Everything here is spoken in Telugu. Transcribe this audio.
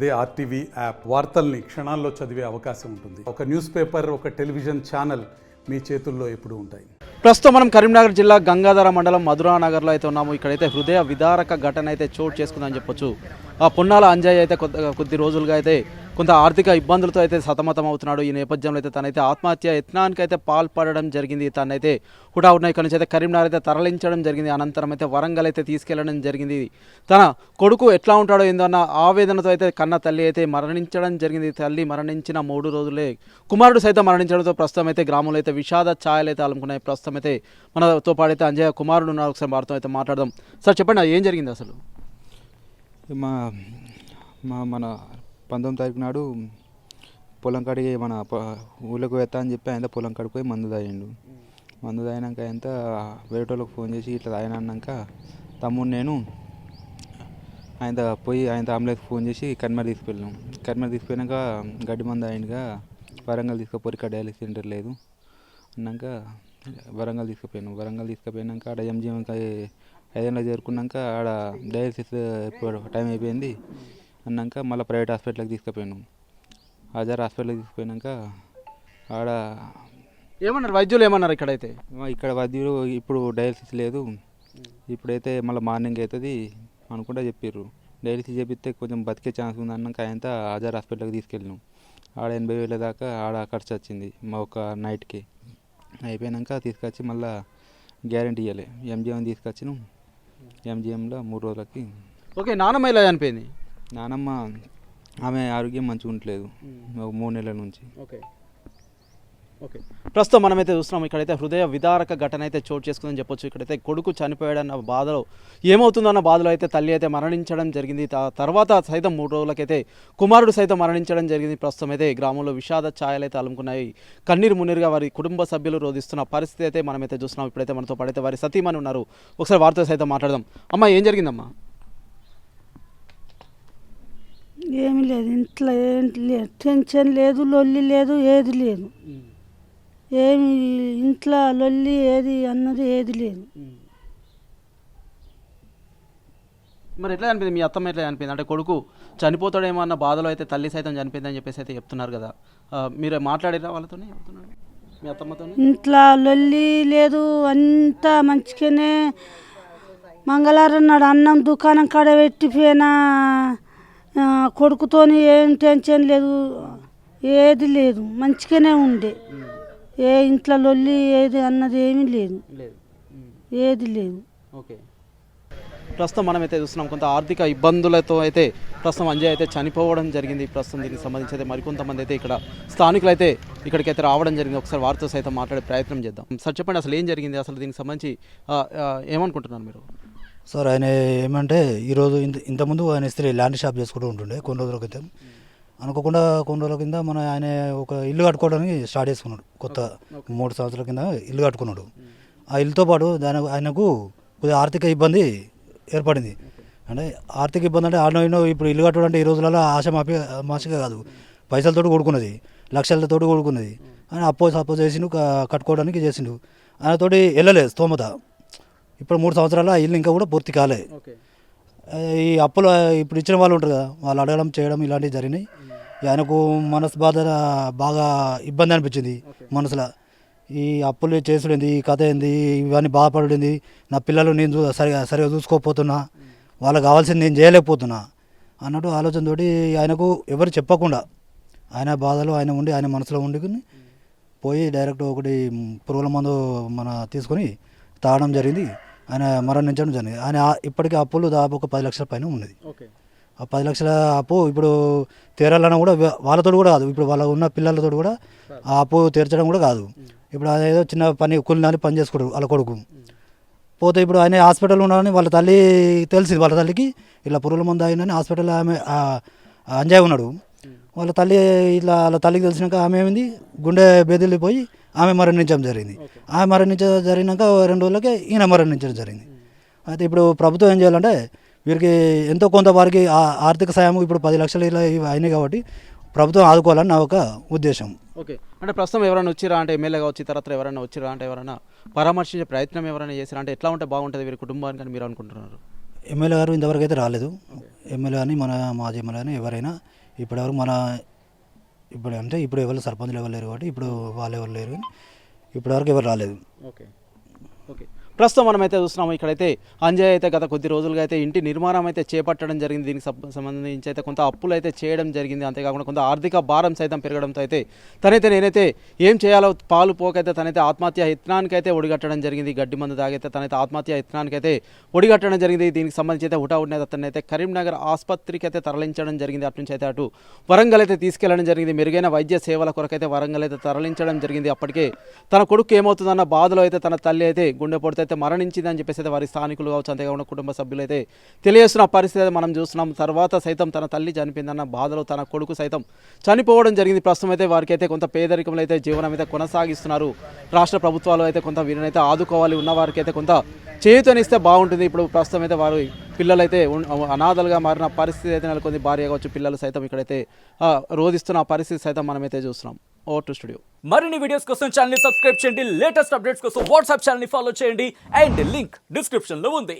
అదే ఆర్టీవీ యాప్ వార్తల్ని క్షణాల్లో చదివే అవకాశం ఉంటుంది. ఒక న్యూస్ పేపర్, ఒక టెలివిజన్ ఛానల్ మీ చేతుల్లో ఎప్పుడూ ఉంటాయి. ప్రస్తుతం మనం కరీంనగర్ జిల్లా గంగాధర మండలం మధురానగర్లో అయితే ఉన్నాము. ఇక్కడైతే హృదయ విదారక ఘటన అయితే చోటు చేసుకుందని చెప్పొచ్చు. ఆ పొన్నాల అంజయ్య అయితే కొద్ది రోజులుగా అయితే కొంత ఆర్థిక ఇబ్బందులతో అయితే సతమతం అవుతున్నాడు. ఈ నేపథ్యంలో అయితే తనైతే ఆత్మహత్య యత్నానికి అయితే పాల్పడడం జరిగింది. తనైతే హుటాహుటిన ఇక్కడ నుంచి అయితే కరీంనగర్ అయితే తరలించడం జరిగింది. అనంతరం అయితే వరంగల్ అయితే తీసుకెళ్లడం జరిగింది. తన కొడుకు ఎట్లా ఉంటాడో ఏందో అన్న ఆవేదనతో అయితే కన్న తల్లి అయితే మరణించడం జరిగింది. తల్లి మరణించిన 3 రోజులే కుమారుడు సైతం మరణించడంతో ప్రస్తుతం అయితే గ్రామంలో అయితే విషాద ఛాయలు అయితే అలుముకున్నాయి. ప్రస్తుతం అయితే మనతో పాడైతే అంజయ్య కుమారుడు ఉన్నారు. ఒకసారి వారితో అయితే మాట్లాడదాం. సార్ చెప్పండి, ఏం జరిగింది అసలు? మన 19వ తారీఖు నాడు పొలం కాడికి మన ఊళ్ళోకి వెళ్తా అని చెప్పి ఆయన పొలం కాడికి పోయి మందు తాగిండు. మందు తాగినాక ఆయన వేరే వాళ్ళకి ఫోన్ చేసి ఇట్లా తాగినాక తమ్ముడు నేను ఆయన ఆంబులెన్స్ ఫోన్ చేసి కరీంనగర్ తీసుకెళ్ళినాం. కరీంనగర్ తీసుకుపోయినాక గడ్డి మందు అయిందిగా వరంగల్ తీసుకుపోయి ఇక్కడ డయాలిసిస్ సెంటర్ లేదు అన్నాక వరంగల్ తీసుకుపోయినాక ఆడ ఎంజిఎంకి 5 గంటలకు చేరుకున్నాక ఆడ డయాలిసిస్ ఇప్పుడు టైం అయిపోయింది అన్నాక మళ్ళీ ప్రైవేట్ హాస్పిటల్కి తీసుకుపోయినాం. హజార్ హాస్పిటల్కి తీసుకుపోయినాక ఆడ ఏమన్నారు వైద్యులు? ఏమన్నారు ఇక్కడ వైద్యులు ఇప్పుడు డయాలిసిస్ లేదు, ఇప్పుడైతే మళ్ళీ మార్నింగ్ అవుతుంది అనుకుంటా చెప్పారు. డయాలిసిస్ చేపిస్తే కొంచెం బతికే ఛాన్స్ ఉంది అన్నాక ఆయన హజార్ హాస్పిటల్కి తీసుకెళ్ళినాం. ఆడ 80,000 దాకా ఆడ ఖర్చు వచ్చింది మా ఒక నైట్కి. అయిపోయాక తీసుకొచ్చి మళ్ళీ గ్యారెంటీ ఇవ్వలే ఎంజిఎం తీసుకొచ్చినాం. ఎంజిఎంలో 3 రోజులకి ఓకే. నానమ్మ ఇలా చనిపోయింది? నానమ్మ ఆమె ఆరోగ్యం మంచిగా ఉండలేదు 3 నెలల నుంచి. ఓకే. ప్రస్తుతం మనమైతే చూస్తున్నాం ఇక్కడైతే హృదయ విదారక ఘటన అయితే చోటు చేసుకుందని చెప్పొచ్చు. ఇక్కడైతే కొడుకు చనిపోయాడన్న బాధలో ఏమవుతుందన్న బాధలో అయితే తల్లి అయితే మరణించడం జరిగింది. తర్వాత సైతం 3 రోజులకైతే కుమారుడు సైతం మరణించడం జరిగింది. ప్రస్తుతం అయితే గ్రామంలో విషాద ఛాయలు అయితే అలుముకున్నాయి. కన్నీరు మున్నీరుగా వారి కుటుంబ సభ్యులు రోధిస్తున్న పరిస్థితి అయితే మనమైతే చూస్తున్నాం. ఇప్పుడైతే మనతో పాడైతే వారి సతీమణి ఉన్నారు. ఒకసారి వారితో సైతం మాట్లాడదాం. అమ్మ, ఏం జరిగిందమ్మా? ఏమి లేదు, ఇంట్లో ఏంటి లేదు, టెన్షన్ లేదు, లొల్లి లేదు, ఏది లేదు. ఏమి ఇంట్లో లొల్లి ఏది అన్నది ఏది లేదు. మరి ఎట్లా అనిపింది? మీ అత్తమ్మ ఎట్లా అనిపింది? అంటే కొడుకు చనిపోతాడేమో అన్న బాధలో అయితే తల్లి సైతం చనిపోయిందని చెప్పేసి అయితే చెప్తున్నారు కదా, మీరు మాట్లాడిరా వాళ్ళతోనే? మీ అత్తమ్మతో ఇంట్లో లొల్లి లేదు, అంతా మంచిగానే. మంగళవారం నాడు అన్నం దుకాణం కాడ పెట్టిపోయినా కొడుకుతోని ఏం టెన్షన్ లేదు, ఏది లేదు, మంచిగానే ఉండే. ఏ ఇంట్లో లొల్లి ఏది అన్నది ఏమీ లేదు, ఏది లేదు. ఓకే. ప్రస్తుతం మనమైతే చూస్తున్నాం కొంత ఆర్థిక ఇబ్బందులతో అయితే ప్రస్తుతం అంజయ్ అయితే చనిపోవడం జరిగింది. ప్రస్తుతం దీనికి సంబంధించి అయితే మరికొంతమంది అయితే ఇక్కడ స్థానికులు అయితే ఇక్కడికైతే రావడం జరిగింది. ఒకసారి వారితో సైతం మాట్లాడే ప్రయత్నం చేద్దాం. సార్ చెప్పండి, అసలు ఏం జరిగింది? అసలు దీనికి సంబంధించి ఏమనుకుంటున్నారు మీరు? సార్, ఆయన ఏమంటే ఈరోజు ఇంతకుముందు ఆయన ఇస్త్రీ ల్యాండ్ షాప్ చేసుకుంటూ ఉంటుండే. కొన్ని రోజుల క్రితం అనుకోకుండా కొన్ని రోజుల కింద ఆయన ఒక ఇల్లు కట్టుకోవడానికి స్టార్ట్ చేసుకున్నాడు. కొత్త 3 సంవత్సరాల కింద ఇల్లు కట్టుకున్నాడు. ఆ ఇల్లుతో పాటు ఆయనకు కొద్దిగా ఆర్థిక ఇబ్బంది ఏర్పడింది. అంటే ఆర్థిక ఇబ్బంది అంటే ఆడనో ఇప్పుడు ఇల్లు కట్టడం అంటే ఈ రోజులలో మాసిగా కాదు, పైసలతో కూడుకున్నది, లక్షలతో కూడుకున్నది. ఆయన అప్పో చేసిండు, కట్టుకోవడానికి చేసిండు. ఆయనతోటి వెళ్ళలేదు స్తోమత. ఇప్పుడు 3 సంవత్సరాలు ఆ ఇల్లు ఇంకా కూడా పూర్తి కాలే. ఈ అప్పులు ఇప్పుడు ఇచ్చిన వాళ్ళు ఉంటారు కదా, వాళ్ళు అడగడం చేయడం ఇలాంటివి జరిగినాయి. ఆయనకు మనసు బాగా ఇబ్బంది అనిపించింది మనసులో. ఈ అప్పులు చేసుడేంది, ఈ కథ ఏంది, ఇవన్నీ బాధపడింది. నా పిల్లలు నేను సరిగా చూసుకోకపోతున్నా, వాళ్ళకి కావాల్సింది నేను చేయలేకపోతున్నా అన్నట్టు ఆలోచనతోటి ఆయనకు ఎవరు చెప్పకుండా ఆయన బాధలు ఆయన ఉండి ఆయన మనసులో ఉండుకుని పోయి డైరెక్ట్ ఒకటి పురుగుల మందు తీసుకొని తాగడం జరిగింది. ఆయన మరణించడం జరిగింది. ఆయన ఇప్పటికీ అప్పులు దాదాపు ఒక 10 లక్షల పైన ఉన్నది. ఆ 10 లక్షల అప్పు ఇప్పుడు తీరాలన్నా కూడా వాళ్ళతో కూడా కాదు, ఇప్పుడు వాళ్ళ ఉన్న పిల్లలతో కూడా ఆ అప్పు తీర్చడం కూడా కాదు. ఇప్పుడు ఏదో చిన్న కూలినాలి పని చేసుకుంటారు వాళ్ళ కొడుకు. పోతే ఇప్పుడు ఆయన హాస్పిటల్ ఉన్నాడని వాళ్ళ తల్లి తెలిసింది. వాళ్ళ తల్లికి ఇలా పురుగుల మందు అయినని హాస్పిటల్లో ఆమె అంజయ్ ఉన్నాడు. వాళ్ళ తల్లికి తెలిసినాక ఆమె ఏమైంది, గుండె బెదిరిపోయి ఆమె మరణించడం జరిగింది. ఆమె మరణించడం జరిగినాక 2 రోజులకే ఈయన మరణించడం జరిగింది. అయితే ఇప్పుడు ప్రభుత్వం ఏం చేయాలంటే వీరికి ఎంతో కొంత వారికి ఆర్థిక సాయం ఇప్పుడు 10 లక్షలు ఇలా అయినాయి కాబట్టి ప్రభుత్వం ఆదుకోవాలని నా ఒక ఉద్దేశం. ఓకే. అంటే ప్రస్తుతం ఎవరైనా వచ్చిరా అంటే ఎమ్మెల్యేగా వచ్చి తర్వాత ఎవరైనా వచ్చిరా అంటే ఎవరైనా పరామర్శించే ప్రయత్నం ఎవరైనా చేసిరా అంటే ఎట్లా ఉంటే బాగుంటుంది వీరి కుటుంబానికి అని మీరు అనుకుంటున్నారు? ఎమ్మెల్యే గారు ఇంతవరకు అయితే రాలేదు. ఎమ్మెల్యే కానీ మన మాజీ ఎమ్మెల్యే కానీ ఎవరైనా ఇప్పటివరకు ఇప్పుడు ఎవరు సర్పంచ్లు ఎవరు లేరు కాబట్టి ఇప్పుడు వాళ్ళు ఎవరు లేరు కానీ ఇప్పటివరకు ఎవరు రాలేదు. ఓకే ఓకే ప్రస్తుతం మనమైతే చూస్తున్నాము ఇక్కడైతే అంజయ్ అయితే గత కొద్ది రోజులుగా అయితే ఇంటి నిర్మాణం అయితే చేపట్టడం జరిగింది. దీనికి సంబంధించి అయితే కొంత అప్పులు అయితే చేయడం జరిగింది. అంతేకాకుండా కొంత ఆర్థిక భారం సైతం పెరగడంతో అయితే నేనైతే ఏం చేయాలో పాలు పోకైతే తనైతే ఆత్మహత్య యత్నానికి అయితే ఒడిగట్టడం జరిగింది. గడ్డి మందు తాగైతే తనైతే ఆత్మహత్య యత్నానికి అయితే ఒడిగట్టడం జరిగింది. దీనికి సంబంధించి అయితే హుటాహుటిన అతనైతే కరీంనగర్ ఆసుపత్రికి అయితే తరలించడం జరిగింది. అటు నుంచి అయితే అటు వరంగల్ అయితే తీసుకెళ్లడం జరిగింది. మెరుగైన వైద్య సేవల కొరకైతే వరంగల్ అయితే తరలించడం జరిగింది. అప్పటికే తన కొడుకు ఏమవుతుందన్న బాధలో అయితే తన తల్లి అయితే గుండెపోటుతో అయితే మరణించిందని చెప్పేసి అయితే వారి స్థానికులు కావచ్చు, అంతేకాకుండా కుటుంబ సభ్యులు అయితే తెలియజేస్తున్న పరిస్థితి అయితే మనం చూస్తున్నాం. తర్వాత సైతం తన తల్లి చనిపోయిందన్న బాధలో తన కొడుకు సైతం చనిపోవడం జరిగింది. ప్రస్తుతం అయితే వారికి అయితే కొంత పేదరికంలో అయితే జీవనం అయితే కొనసాగిస్తున్నారు. రాష్ట్ర ప్రభుత్వాలు అయితే కొంత వీరినైతే ఆదుకోవాలి, ఉన్న వారికి అయితే కొంత చేయూతనిస్తే బాగుంటుంది. ఇప్పుడు ప్రస్తుతం అయితే వారు పిల్లలైతే అనాథలుగా మారిన పరిస్థితి అయితే నెలకొంది. భార్య కావచ్చు, పిల్లలు సైతం ఇక్కడైతే రోధిస్తున్న పరిస్థితి సైతం మనమైతే చూస్తున్నాం. Over to studio. మరిన్ని వీడియోస్ కోసం ఛానల్ ని సబ్స్క్రైబ్ చేయండి, లేటెస్ట్ అప్డేట్స్ కోసం వాట్సాప్ ఛానల్ ని ఫాలో చేయండి అండ్ లింక్ డిస్క్రిప్షన్ లో ఉంది.